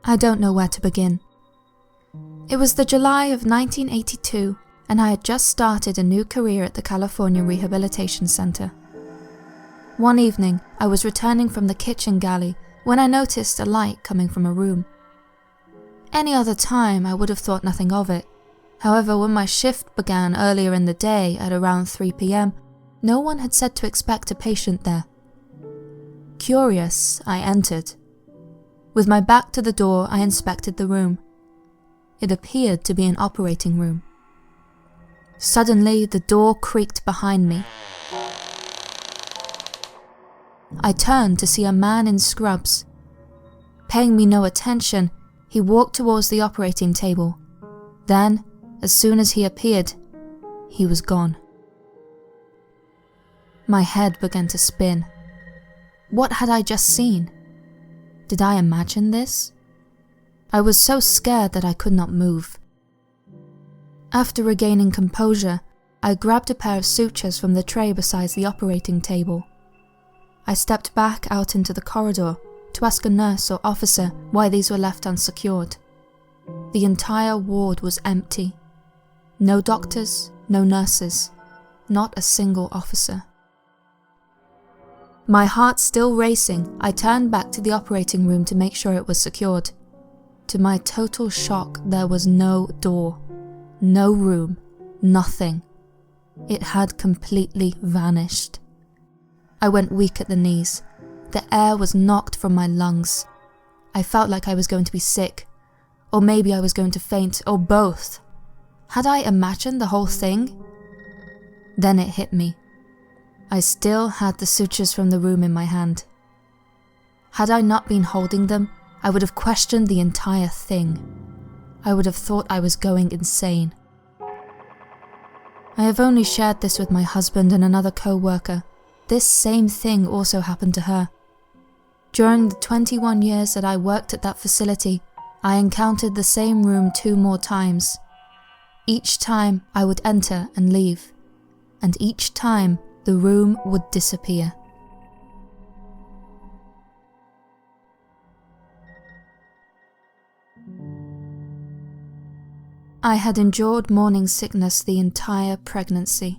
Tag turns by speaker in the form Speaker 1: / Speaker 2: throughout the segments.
Speaker 1: I don't know where to begin. It was the July of 1982, and I had just started a new career at the California Rehabilitation Center. One evening, I was returning from the kitchen galley when I noticed a light coming from a room. Any other time, I would have thought nothing of it. However, when my shift began earlier in the day at around 3 p.m, no one had said to expect a patient there. Curious, I entered. With my back to the door, I inspected the room. It appeared to be an operating room. Suddenly, the door creaked behind me. I turned to see a man in scrubs. Paying me no attention, he walked towards the operating table. Then, as soon as he appeared, he was gone. My head began to spin. What had I just seen? Did I imagine this? I was so scared that I could not move. After regaining composure, I grabbed a pair of sutures from the tray beside the operating table. I stepped back out into the corridor to ask a nurse or officer why these were left unsecured. The entire ward was empty. No doctors, no nurses, not a single officer. My heart still racing, I turned back to the operating room to make sure it was secured. To my total shock, there was no door, no room, nothing. It had completely vanished. I went weak at the knees. The air was knocked from my lungs. I felt like I was going to be sick, or maybe I was going to faint, or both. Had I imagined the whole thing? Then it hit me. I still had the sutures from the room in my hand. Had I not been holding them, I would have questioned the entire thing. I would have thought I was going insane. I have only shared this with my husband and another co-worker. This same thing also happened to her. During the 21 years that I worked at that facility, I encountered the same room 2 more times. Each time I would enter and leave, and each time the room would disappear. I had endured morning sickness the entire pregnancy.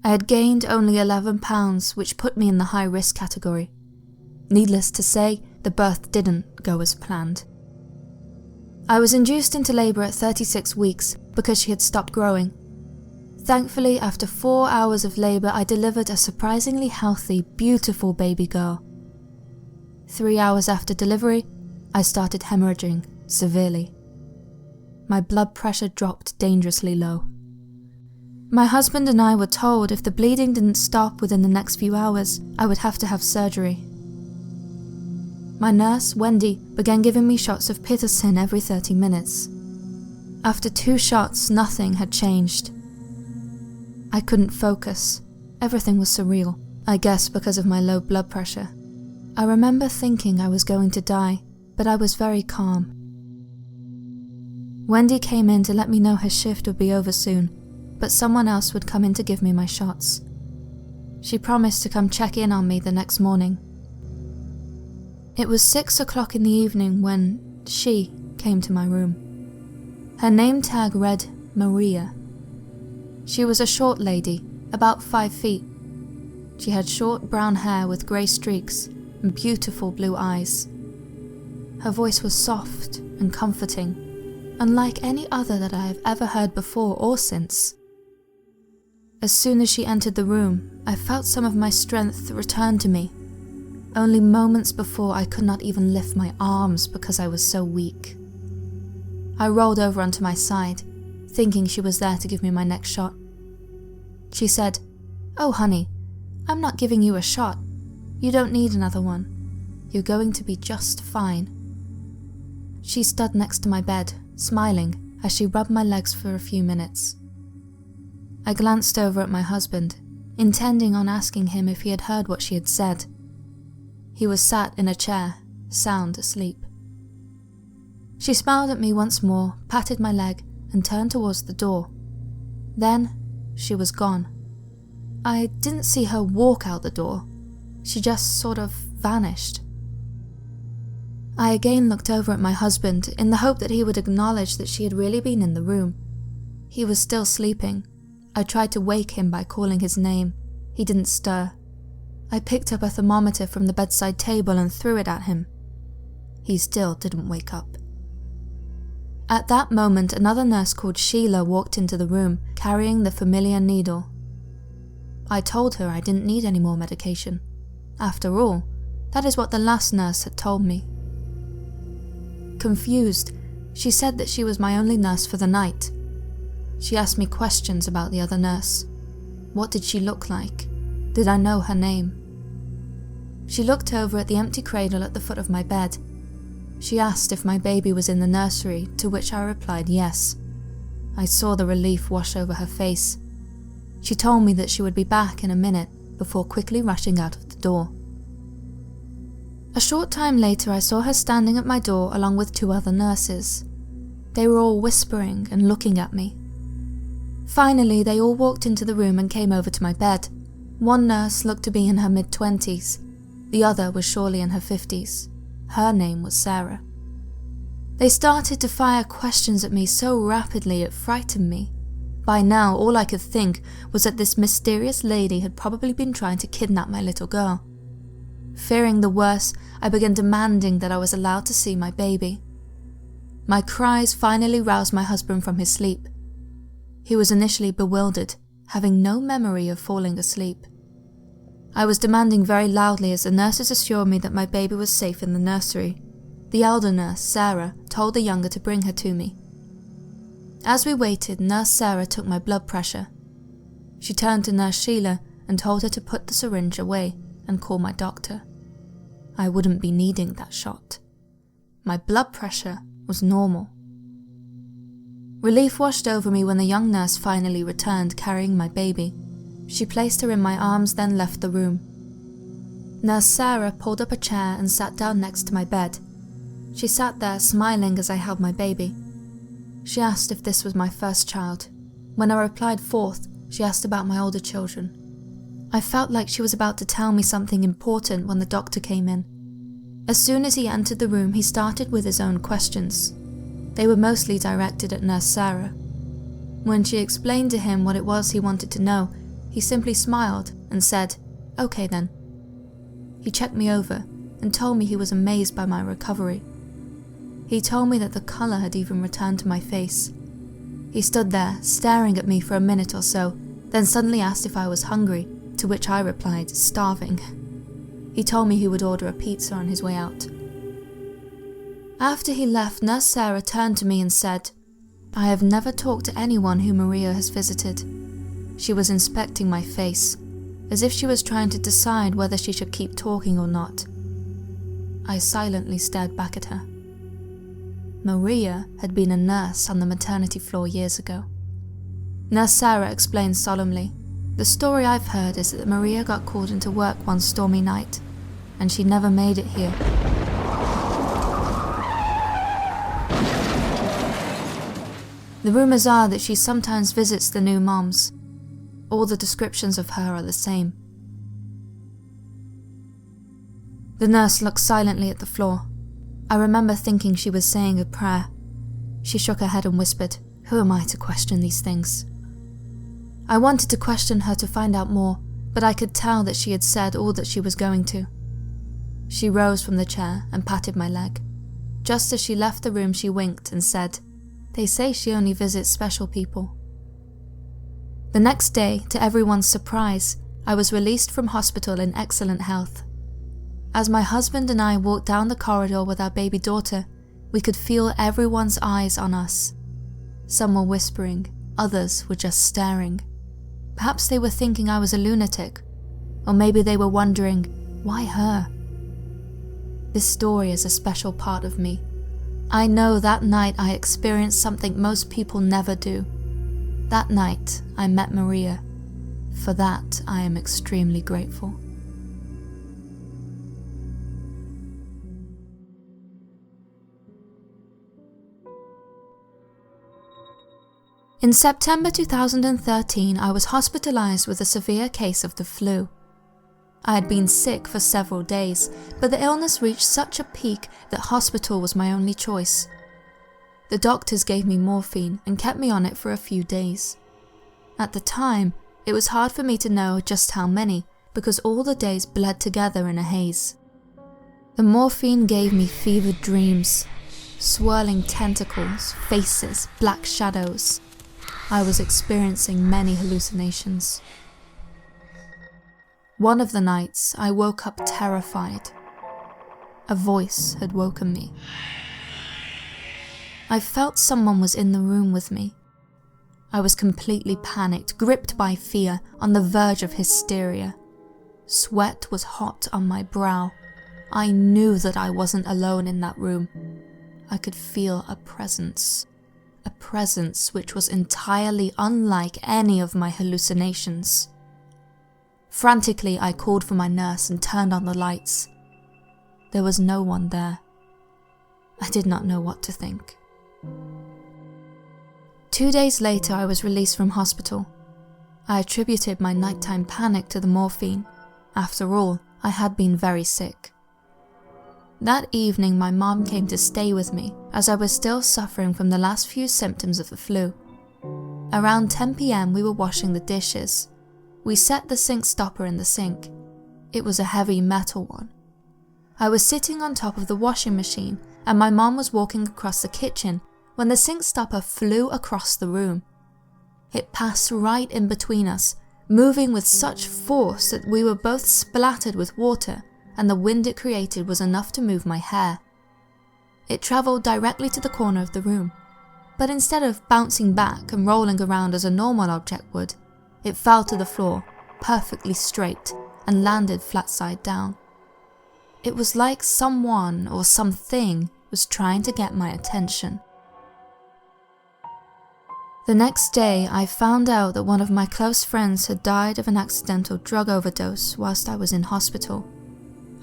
Speaker 1: I had gained only 11 pounds, which put me in the high-risk category. Needless to say, the birth didn't go as planned. I was induced into labour at 36 weeks because she had stopped growing. Thankfully, after 4 hours of labour, I delivered a surprisingly healthy, beautiful baby girl. 3 hours after delivery, I started hemorrhaging severely. My blood pressure dropped dangerously low. My husband and I were told if the bleeding didn't stop within the next few hours, I would have to have surgery. My nurse, Wendy, began giving me shots of pitocin every 30 minutes. After 2 shots, nothing had changed. I couldn't focus. Everything was surreal, I guess because of my low blood pressure. I remember thinking I was going to die, but I was very calm. Wendy came in to let me know her shift would be over soon, but someone else would come in to give me my shots. She promised to come check in on me the next morning. It was 6 o'clock in the evening when she came to my room. Her name tag read Maria. She was a short lady, about 5 feet. She had short brown hair with grey streaks and beautiful blue eyes. Her voice was soft and comforting, unlike any other that I have ever heard before or since. As soon as she entered the room, I felt some of my strength return to me. Only moments before, I could not even lift my arms because I was so weak. I rolled over onto my side, thinking she was there to give me my next shot. She said, "Oh honey, I'm not giving you a shot. You don't need another one. You're going to be just fine." She stood next to my bed, smiling as she rubbed my legs for a few minutes. I glanced over at my husband, intending on asking him if he had heard what she had said. He was sat in a chair, sound asleep. She smiled at me once more, patted my leg, and turned towards the door. Then, she was gone. I didn't see her walk out the door. She just sort of vanished. I again looked over at my husband in the hope that he would acknowledge that she had really been in the room. He was still sleeping. I tried to wake him by calling his name. He didn't stir. I picked up a thermometer from the bedside table and threw it at him. He still didn't wake up. At that moment, another nurse called Sheila walked into the room, carrying the familiar needle. I told her I didn't need any more medication. After all, that is what the last nurse had told me. Confused, she said that she was my only nurse for the night. She asked me questions about the other nurse. What did she look like? Did I know her name? She looked over at the empty cradle at the foot of my bed. She asked if my baby was in the nursery, to which I replied yes. I saw the relief wash over her face. She told me that she would be back in a minute before quickly rushing out of the door. A short time later, I saw her standing at my door along with 2 other nurses. They were all whispering and looking at me. Finally, they all walked into the room and came over to my bed. One nurse looked to be in her mid-20s. The other was surely in her 50s. Her name was Sarah. They started to fire questions at me so rapidly it frightened me. By now, all I could think was that this mysterious lady had probably been trying to kidnap my little girl. Fearing the worst, I began demanding that I was allowed to see my baby. My cries finally roused my husband from his sleep. He was initially bewildered, having no memory of falling asleep. I was demanding very loudly as the nurses assured me that my baby was safe in the nursery. The elder nurse, Sarah, told the younger to bring her to me. As we waited, Nurse Sarah took my blood pressure. She turned to Nurse Sheila and told her to put the syringe away and call my doctor. I wouldn't be needing that shot. My blood pressure was normal. Relief washed over me when the young nurse finally returned, carrying my baby. She placed her in my arms, then left the room. Nurse Sarah pulled up a chair and sat down next to my bed. She sat there smiling as I held my baby. She asked if this was my first child. When I replied fourth, she asked about my older children. I felt like she was about to tell me something important when the doctor came in. As soon as he entered the room, he started with his own questions. They were mostly directed at Nurse Sarah. When she explained to him what it was he wanted to know, he simply smiled and said, "Okay then." He checked me over and told me he was amazed by my recovery. He told me that the colour had even returned to my face. He stood there, staring at me for a minute or so, then suddenly asked if I was hungry, to which I replied, "Starving." He told me he would order a pizza on his way out. After he left, Nurse Sarah turned to me and said, "I have never talked to anyone who Maria has visited." She was inspecting my face, as if she was trying to decide whether she should keep talking or not. I silently stared back at her. Maria had been a nurse on the maternity floor years ago. Nurse Sarah explained solemnly, "The story I've heard is that Maria got called into work one stormy night, and she never made it here. The rumours are that she sometimes visits the new moms. All the descriptions of her are the same." The nurse looked silently at the floor. I remember thinking she was saying a prayer. She shook her head and whispered, "Who am I to question these things?" I wanted to question her to find out more, but I could tell that she had said all that she was going to. She rose from the chair and patted my leg. Just as she left the room, she winked and said, "They say she only visits special people." The next day, to everyone's surprise, I was released from hospital in excellent health. As my husband and I walked down the corridor with our baby daughter, we could feel everyone's eyes on us. Some were whispering, others were just staring. Perhaps they were thinking I was a lunatic, or maybe they were wondering, why her? This story is a special part of me. I know that night I experienced something most people never do. That night I met Maria. For that I am extremely grateful. In September 2013, I was hospitalized with a severe case of the flu. I had been sick for several days, but the illness reached such a peak that hospital was my only choice. The doctors gave me morphine and kept me on it for a few days. At the time, it was hard for me to know just how many, because all the days bled together in a haze. The morphine gave me fevered dreams, swirling tentacles, faces, black shadows. I was experiencing many hallucinations. One of the nights, I woke up terrified. A voice had woken me. I felt someone was in the room with me. I was completely panicked, gripped by fear, on the verge of hysteria. Sweat was hot on my brow. I knew that I wasn't alone in that room. I could feel a presence which was entirely unlike any of my hallucinations. Frantically, I called for my nurse and turned on the lights. There was no one there. I did not know what to think. 2 days later, I was released from hospital. I attributed my nighttime panic to the morphine. After all, I had been very sick. That evening, my mom came to stay with me as I was still suffering from the last few symptoms of the flu. Around 10 PM, we were washing the dishes. We set the sink stopper in the sink. It was a heavy metal one. I was sitting on top of the washing machine and my mom was walking across the kitchen when the sink stopper flew across the room. It passed right in between us, moving with such force that we were both splattered with water, and the wind it created was enough to move my hair. It travelled directly to the corner of the room, but instead of bouncing back and rolling around as a normal object would, it fell to the floor, perfectly straight, and landed flat side down. It was like someone or something was trying to get my attention. The next day, I found out that one of my close friends had died of an accidental drug overdose whilst I was in hospital.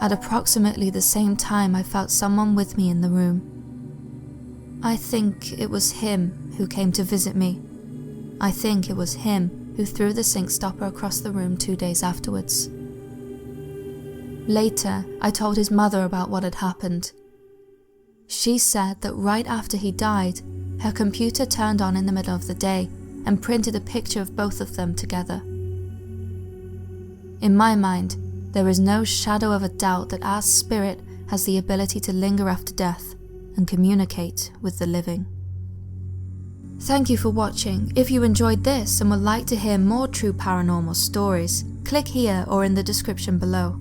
Speaker 1: At approximately the same time, I felt someone with me in the room. I think it was him who came to visit me. I think it was him who threw the sink stopper across the room 2 days afterwards. Later, I told his mother about what had happened. She said that right after he died, her computer turned on in the middle of the day and printed a picture of both of them together. In my mind, there is no shadow of a doubt that our spirit has the ability to linger after death and communicate with the living. Thank you for watching. If you enjoyed this and would like to hear more true paranormal stories, click here or in the description below.